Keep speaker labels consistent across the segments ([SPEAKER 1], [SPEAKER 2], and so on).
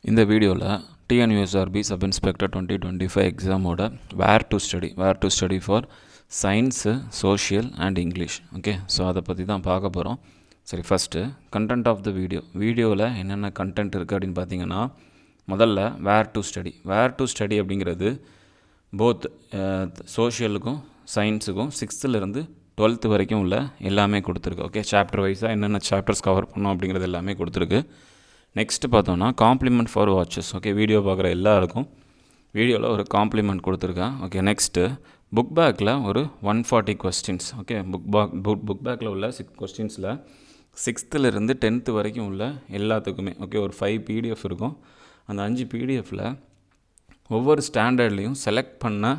[SPEAKER 1] இந்த வீடியோவில் TNUSRB sub inspector 2025 எக்ஸாமோட where to study for science, social and English. Okay, so அதை பற்றி தான் பார்க்க போகிறோம். சரி, ஃபஸ்ட்டு கண்டென்ட் ஆஃப் த வீடியோவில் என்னென்ன கண்டென்ட் இருக்குது அப்படின்னு பார்த்தீங்கன்னா, முதல்ல வேர் டு ஸ்டடி அப்படிங்கிறது போத் சோஷியலுக்கும் சயின்ஸுக்கும் 6th to 12th வரைக்கும் உள்ள எல்லாமே கொடுத்துருக்கு. ஓகே, சாப்டர் வைஸாக என்னென்ன சாப்டர்ஸ் கவர் பண்ணோம் அப்படிங்கிறது எல்லாமே கொடுத்துருக்கு. நெக்ஸ்ட்டு பார்த்தோன்னா compliment for watches. Okay, video பார்க்குற எல்லாருக்கும் வீடியோவில் ஒரு காம்ப்ளிமெண்ட் கொடுத்துருக்கேன். ஓகே, நெக்ஸ்ட்டு புக் பேக்கில் ஒரு 140 கொஸ்டின்ஸ். ஓகே, புக் பேக்கில் உள்ள 6 கொஸ்டின்ஸில் 6th to 10th வரைக்கும் உள்ள எல்லாத்துக்குமே ஓகே ஒரு 5 PDF இருக்கும். அந்த 5 PDFயில் ஒவ்வொரு ஸ்டாண்டர்ட்லேயும் செலக்ட் பண்ண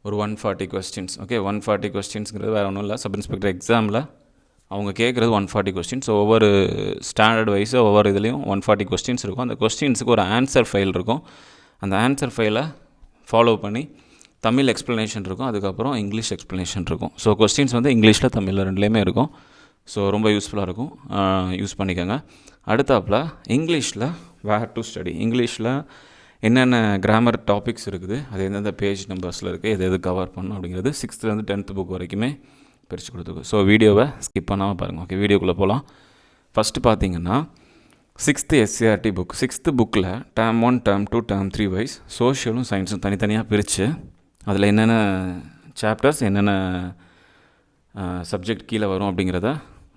[SPEAKER 1] ஒரு 140 கொஸ்டின்ஸ். ஓகே, 140 கொஸ்டின்ஸுங்கிறது வேறு ஒன்றும் இல்லை, சப் இன்ஸ்பெக்டர் எக்ஸாமில் அவங்க கேட்குறது 140 கொஸ்டின்ஸ். ஸோ ஒவ்வொரு ஸ்டாண்டர்ட் வைஸு ஒவ்வொரு இதுலேயும் 140 கொஸ்டின்ஸ் இருக்கும். அந்த கொஸ்டின்ஸுக்கு ஒரு ஆன்சர் ஃபைல் இருக்கும். அந்த ஆன்சர் ஃபைலை ஃபாலோ பண்ணி தமிழ் எக்ஸ்ப்ளனேஷன் இருக்கும், அதுக்கப்புறம் இங்கிலீஷ் எக்ஸ்ப்ளனேஷன் இருக்கும். ஸோ கொஸ்டின்ஸ் வந்து இங்கிலீஷில் தமிழில் ரெண்டுலேயுமே இருக்கும். ஸோ ரொம்ப யூஸ்ஃபுல்லாக இருக்கும், யூஸ் பண்ணிக்கோங்க. அடுத்தாப்பில் இங்கிலீஷில் வேர் டு ஸ்டடி. இங்கிலீஷில் என்னென்ன கிராமர் டாபிக்ஸ் இருக்குது, அது எந்தெந்த பேஜ் நம்பர்ஸில் இருக்குது, எது கவர் பண்ணணும் அப்படிங்கிறது 6th to 10th புக் வரைக்குமே பிரித்து கொடுத்துருக்கு. ஸோ வீடியோவை ஸ்கிப் பண்ணாமல் பாருங்கள். ஓகே, வீடியோக்குள்ளே போகலாம். ஃபஸ்ட்டு பார்த்தீங்கன்னா 6th SCRT புக். 6th புக்கில் Term 1, Term 2, Term 3 வைஸ் சோஷியலும் சயின்ஸும் தனித்தனியாக பிரித்து அதில் என்னென்ன சாப்டர்ஸ் என்னென்ன சப்ஜெக்ட் கீழே வரும் அப்படிங்கிறத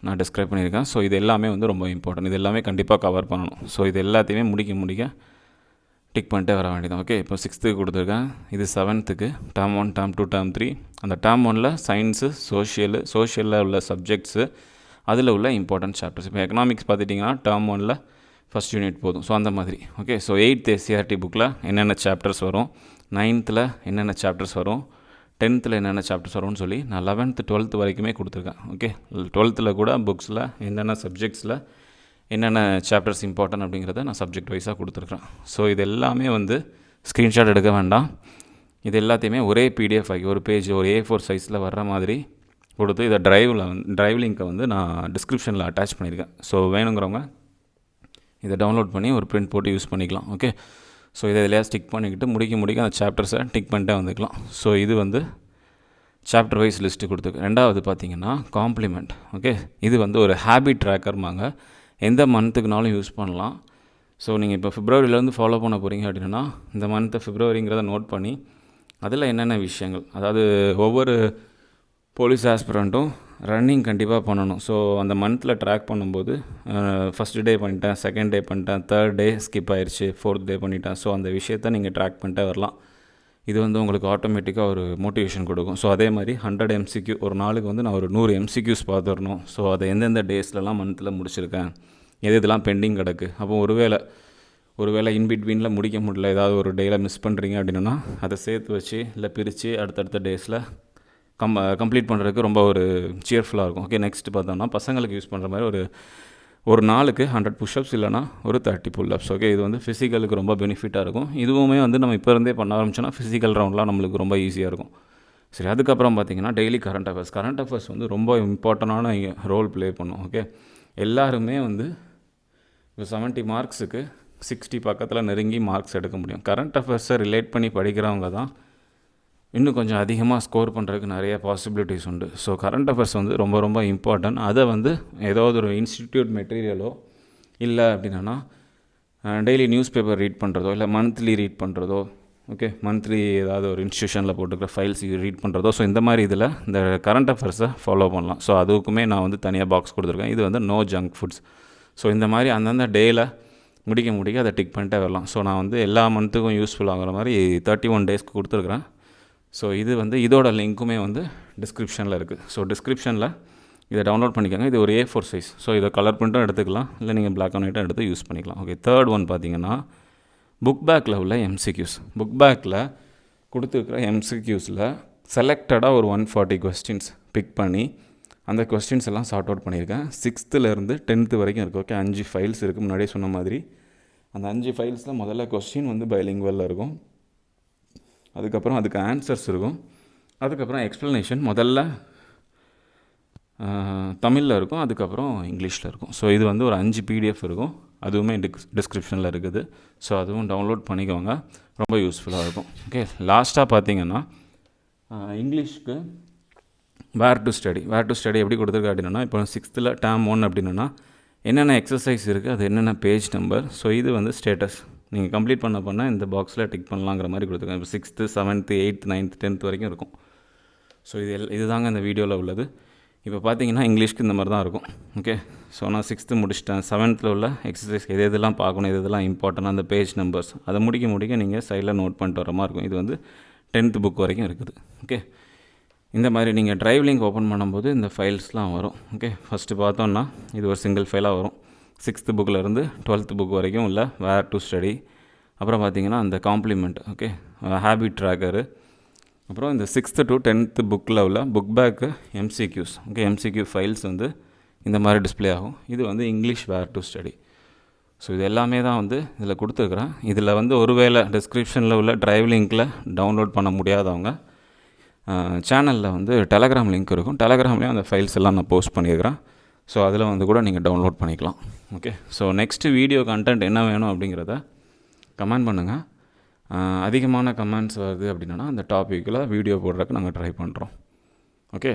[SPEAKER 1] நான் டிஸ்கிரைப் பண்ணியிருக்கேன். ஸோ இது எல்லாமே வந்து ரொம்ப இம்பார்ட்டன்ட். இது எல்லாமே கண்டிப்பாக கவர் பண்ணணும். ஸோ இது எல்லாத்தையுமே முடிக்க டிக் பண்ணிட்டே வர வேண்டியதான். ஓகே, இப்போ 6th கொடுத்துருக்கேன். இது 7th Term 1, Term 2, Term 3. அந்த Term 1 சயின்ஸு, சோஷியலில் உள்ள சப்ஜெக்ட்ஸு, அதில் உள்ள இம்பார்ட்டன்ட் சாப்டர்ஸ். இப்போ எக்கனாமிக்ஸ் பார்த்துட்டிங்கன்னா Term 1 ஃபஸ்ட் யூனிட் போதும். ஸோ அந்த மாதிரி. ஓகே, ஸோ 8th SCRT புக்கில் என்னென்ன சாப்டர்ஸ் வரும், 9th என்னென்ன சாப்டர்ஸ் வரும், 10th என்னென்ன சாப்டர்ஸ் வரும்னு சொல்லி நான் 11th 12th வரைக்குமே கொடுத்துருக்கேன். ஓகே, 12th கூட புக்ஸில் என்னென்ன சப்ஜெக்ட்ஸில் என்னென்ன சாப்டர்ஸ் இம்பார்ட்டன்ட் அப்படிங்கிறத நான் சப்ஜெக்ட் வைஸாக கொடுத்துருக்குறேன். ஸோ இது எல்லாமே வந்து ஸ்க்ரீன்ஷாட் எடுக்க வேண்டாம். இது எல்லாத்தையுமே ஒரே PDF ஆகி ஒரு பேஜ் ஒரு A4 சைஸில் வர்ற மாதிரி கொடுத்து இதை ட்ரைவ் லிங்க்கை வந்து நான் டிஸ்கிரிப்ஷனில் அட்டாச் பண்ணியிருக்கேன். ஸோ வேணுங்கிறவங்க இதை டவுன்லோட் பண்ணி ஒரு பிரிண்ட் போட்டு யூஸ் பண்ணிக்கலாம். ஓகே, ஸோ இதை இதிலையா ஸ்டிக் பண்ணிக்கிட்டு முடிக்க அந்த சாப்டர்ஸை டிக் பண்ணிட்டே வந்துக்கலாம். ஸோ இது வந்து சாப்டர் வைஸ் லிஸ்ட்டு கொடுத்துருக்கு. ரெண்டாவது பார்த்திங்கன்னா காம்ப்ளிமெண்ட். ஓகே, இது வந்து ஒரு ஹேபிட் ட்ராக்கர்மாங்க. எந்த மந்த்துக்குனாலும் யூஸ் பண்ணலாம். ஸோ நீங்கள் இப்போ Februaryலேருந்து ஃபாலோ பண்ண போகிறீங்க அப்படின்னா இந்த மந்த்தை Februaryங்கிறத நோட் பண்ணி அதில் என்னென்ன விஷயங்கள், அதாவது ஒவ்வொரு போலீஸ் ஆஸ்பிரண்ட்டும் ரன்னிங் கண்டிப்பாக பண்ணணும். ஸோ அந்த மந்தில் ட்ராக் பண்ணும்போது ஃபஸ்ட் டே பண்ணிட்டேன், செகண்ட் டே பண்ணிட்டேன், தேர்ட் டே ஸ்கிப் ஆயிடுச்சு, 4th டே பண்ணிட்டேன். ஸோ அந்த விஷயத்தை நீங்கள் ட்ராக் பண்ணிட்டே வரலாம். இது வந்து உங்களுக்கு ஆட்டோமேட்டிக்காக ஒரு மோட்டிவேஷன் கொடுக்கும். ஸோ அதே மாதிரி 100 MCQ ஒரு நாளுக்கு வந்து நான் ஒரு 100 MCQs பார்த்துடணும். ஸோ அதை எந்தெந்த டேஸ்லலாம் மந்தில் முடிச்சிருக்கேன், இதெல்லாம் பெண்டிங் கிடக்கு. அப்போ ஒருவேளை இன்பிட்வீனில் முடிக்க முடியல, ஏதாவது ஒரு டேயில் மிஸ் பண்ணுறீங்க அப்படின்னா அதை சேர்த்து வச்சு இல்லை பிரித்து அடுத்தடுத்த டேஸில் கம்ப்ளீட் பண்ணுறதுக்கு ரொம்ப ஒரு சியர்ஃபுல்லாக இருக்கும். ஓகே, நெக்ஸ்ட்டு பார்த்தோம்னா பசங்களுக்கு யூஸ் பண்ணுற மாதிரி ஒரு நாளுக்கு 100 புஷ்அப்ஸ் இல்லைனா ஒரு 30 புல்அப்ஸ். ஓகே, இது வந்து ஃபிசிக்கலுக்கு ரொம்ப பெனிஃபிட்டாக இருக்கும். இதுவுமே வந்து நம்ம இப்போ இருந்தே பண்ண ஆரம்பிச்சோன்னா ஃபிசிக்கல் ரவுண்ட்லாம் நம்மளுக்கு ரொம்ப ஈஸியாக இருக்கும். சரி, அதுக்கப்புறம் பார்த்திங்கன்னா டெய்லி கரண்ட் அஃபேர்ஸ் வந்து ரொம்ப இம்பார்ட்டண்டான ரோல் ப்ளே பண்ணும். ஓகே, எல்லாருமே வந்து இப்போ 70 மார்க்ஸுக்கு 60 பக்கத்தில் நெருங்கி மார்க்ஸ் எடுக்க முடியும். கரண்ட் அஃபேர்ஸை ரிலேட் பண்ணி படிக்கிறவங்க தான் இன்னும் கொஞ்சம் அதிகமாக ஸ்கோர் பண்ணுறதுக்கு நிறைய பாசிபிலிட்டிஸ் உண்டு. ஸோ கரண்ட் அஃபேர்ஸ் வந்து ரொம்ப இம்பார்ட்டன்ட். அதை வந்து ஏதாவது ஒரு இன்ஸ்டிடியூட் மெட்டீரியலோ இல்லை அப்படின்னா டெய்லி நியூஸ் பேப்பர் ரீட் பண்ணுறதோ இல்லை மந்த்லி ரீட் பண்ணுறதோ, ஓகே, மந்த்லி ஏதாவது ஒரு இன்ஸ்டியூஷனில் போட்டுக்கிற ஃபைல்ஸ் ரீட் பண்ணுறதோ, ஸோ இந்த மாதிரி இதில் இந்த கரண்ட் அஃபேர்ஸை ஃபாலோ பண்ணலாம். ஸோ அதுக்குமே நான் வந்து தனியாக பாக்ஸ் கொடுத்துருக்கேன். இது வந்து நோ ஜங்க் ஃபுட்ஸ். ஸோ இந்த மாதிரி அந்தந்த டேயில் முடிக்க அதை டிக் பண்ணிட்டே வரலாம். ஸோ நான் வந்து எல்லா மந்த்துக்கும் யூஸ்ஃபுல் ஆகிற மாதிரி 31 டேஸ்க்கு கொடுத்துருக்குறேன். ஸோ இது வந்து இதோட லிங்க்குமே வந்து டிஸ்கிரிப்ஷனில் இருக்குது. ஸோ டிஸ்கிரிப்ஷனில் இதை டவுன்லோட் பண்ணிக்கோங்க. இது ஒரு A4 சைஸ். ஸோ இதை கலர் பிரிண்ட்டும் எடுத்துக்கலாம், இல்லை நீங்கள் பிளாக் அண்ட் ஒயிட்டும் எடுத்து யூஸ் பண்ணிக்கலாம். ஓகே, தேர்ட் ஒன் பார்த்திங்கன்னா புக் பேக்கில் உள்ள MCQs. புக் பேக்கில் கொடுத்துருக்குற MCQஸில் செலக்டடாக ஒரு 140 கொஸ்டின்ஸ் பிக் பண்ணி அந்த கொஸ்டின்ஸ் எல்லாம் சார்ட் அவுட் பண்ணியிருக்கேன். 6th to 10th வரைக்கும் இருக்குது. ஓகே, 5 ஃபைல்ஸ் இருக்குது. முன்னாடியே சொன்ன மாதிரி அந்த 5 ஃபைல்ஸில் முதல்ல கொஸ்டின் வந்து பைலிங்குவலில் இருக்கும், அதுக்கப்புறம் அதுக்கு ஆன்சர்ஸ் இருக்கும், அதுக்கப்புறம் எக்ஸ்ப்ளனேஷன் முதல்ல தமிழில் இருக்கும், அதுக்கப்புறம் இங்கிலீஷில் இருக்கும். ஸோ இது வந்து ஒரு 5 PDF இருக்கும். அதுவுமே டிஸ்கிரிப்ஷனில் இருக்குது. ஸோ அதுவும் டவுன்லோட் பண்ணிக்கோங்க, ரொம்ப யூஸ்ஃபுல்லாக இருக்கும். ஓகே, லாஸ்ட்டாக பார்த்தீங்கன்னா இங்கிலீஷ்க்கு வேர் டு ஸ்டடி எப்படி கொடுத்துருக்கா அப்படின்னா, இப்போ 6th டேர்ம் 1 அப்படின்னா என்னென்ன எக்ஸசைஸ் இருக்குது, அது என்னென்ன பேஜ் நம்பர், ஸோ இது வந்து ஸ்டேட்டஸ் நீங்கள் கம்ப்ளீட் பண்ண இந்த பாக்ஸில் டிக் பண்ணலாங்கிற மாதிரி கொடுத்துருக்கேன். இப்போ 6th 7th 8th 9th 10th வரைக்கும் இருக்கும். ஸோ இதுதாங்க இந்த வீடியோவில் உள்ளது. இப்போ பார்த்தீங்கன்னா இங்கிலீஷ்க்கு இந்த மாதிரி தான் இருக்கும். ஓகே, ஸோ நான் 6th முடிச்சிட்டேன். 7th உள்ள எக்ஸசைஸ் எதெல்லாம் பார்க்கணும், எதெல்லாம் இம்பார்ட்டன்ட், அந்த பேஜ் நம்பர்ஸ் அதை முடிக்க நீங்கள் சைடில் நோட் பண்ணிட்டு வர மாதிரி இருக்கும். இது வந்து 10th புக் வரைக்கும் இருக்குது. ஓகே, இந்த மாதிரி நீங்கள் ட்ரைவ் லிங்க் ஓப்பன் பண்ணும்போது இந்த ஃபைல்ஸ்லாம் வரும். ஓகே, ஃபஸ்ட்டு பார்த்தோன்னா இது ஒரு சிங்கிள் ஃபைலாக வரும். 6th புக்கிலேருந்து 12th புக் வரைக்கும் உள்ள வேர் டு ஸ்டடி, அப்புறம் பார்த்தீங்கன்னா அந்த காம்ப்ளிமெண்ட், ஓகே, ஹேபிட் ட்ராக்கரு, அப்புறம் இந்த 6th to 10th புக்கில் உள்ள book back MCQs. Okay, MCQ files வந்து இந்த மாதிரி டிஸ்பிளே ஆகும். இது வந்து English where to study. So இது எல்லாமே தான் வந்து இதில் கொடுத்துருக்குறேன். இதில் வந்து ஒருவேளை டிஸ்கிரிப்ஷனில் உள்ள ட்ரைவ் லிங்க்கில் டவுன்லோட் பண்ண முடியாதவங்க சேனலில் வந்து டெலகிராம் லிங்க் இருக்கும். டெலகிராம்லேயும் அந்த ஃபைல்ஸ் எல்லாம் நான் போஸ்ட் பண்ணியிருக்கிறேன். ஸோ அதில் வந்து கூட நீங்கள் டவுன்லோட் பண்ணிக்கலாம். Okay, so next video content என்ன வேணும் அப்படிங்கிறத கமெண்ட் பண்ணுங்கள். அதிகமான கமெண்ட்ஸ் வருது அப்படின்னா அந்த டாப்பிக்கில் வீடியோ போடுறதுக்கு நாங்கள் ட்ரை பண்ணுறோம். ஓகே,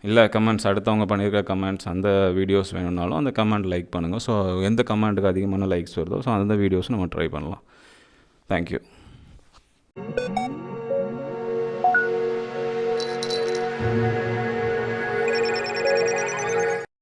[SPEAKER 1] இல்லை கமெண்ட்ஸ் அடுத்தவங்க பண்ணியிருக்க கமெண்ட்ஸ் அந்த வீடியோஸ் வேணும்னாலும் அந்த கமெண்ட் லைக் பண்ணுங்கள். ஸோ எந்த கமெண்ட்டுக்கு அதிகமான லைக்ஸ் வருதோ ஸோ அந்த வீடியோஸ் நம்ம ட்ரை பண்ணலாம். தேங்க்யூ.